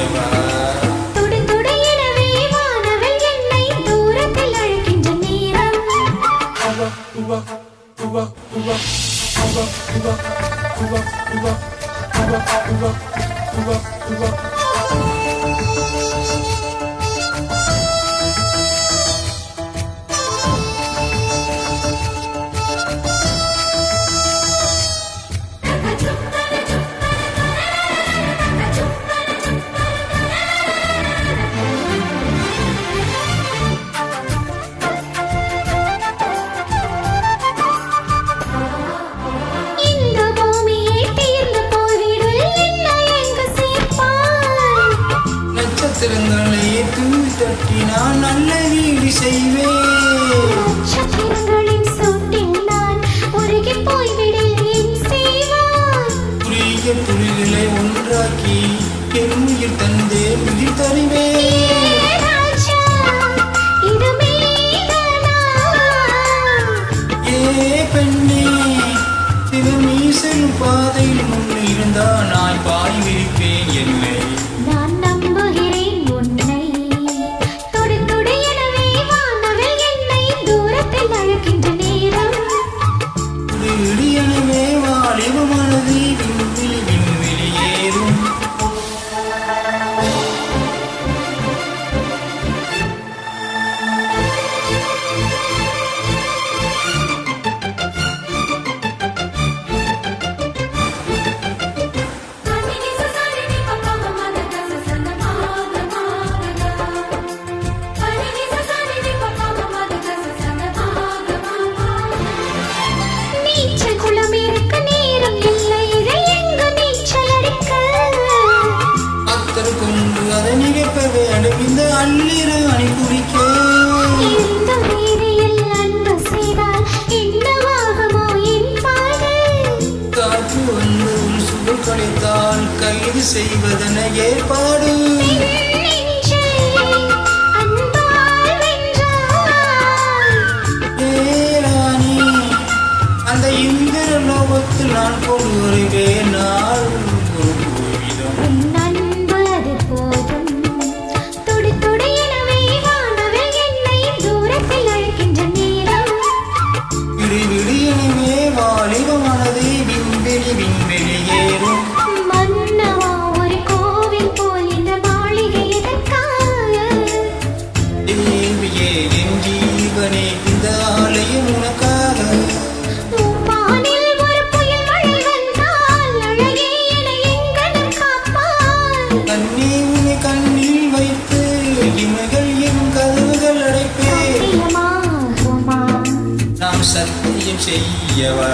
செய்யவா நட்சத்திரங்களை தூவி தட்டி நான் நல்ல வீடு செய்வேன். நட்சத்திரங்களின் சூட்டில் நான் உருகி போய்விடுவேன் செய்வான். புரிய துளிகளை ஒன்றாக்கி என் உயிர் தந்தே உயிர் தருவேன். பெண்ணே தினமீ செல்லும் பாதையில் முன்னிருந்தா நான் பாய் விரிப்பேன் என்னை. நான் நம்புகிறேன் உன்னை தொடு தொடு எனவே வானவில் என்னை தூரத்தில் அழைக்கின்ற நேரம். விடு எனவே வாலிப மனதி விண்வெளி விண்வெளியேறும். அதை நிகழ்ப்பவே அடைந்த அள்ளிரு அணி குறிக்க காற்று வந்து உன் சுடர் கழித்தால் கைது செய்வதென ஏற்பாடு. ஏராணி அந்த இந்திர லோகத்தில் நான் கொண்டு வருவேன் நாள் ஒரு விதம். வாலிபமானது விண்வெளி விண்வெளியேறும். மன்னவா ஒரு கோவில் போல் இந்த மாளிகை எதற்காக? தேவியே என் ஜீவனே இந்த ஆலயம் உனக்காக. வானில் ஒரு புயல் மழை வந்தால் அழகே என்னை எங்கனம் காப்பாய். கண்ணே உன்னை கண்ணில் வைத்து இமைகள் என் கதவுகள் அடைப்பேன். சத்தியமாகுமா? நாம் சத்தியம் செய்யவா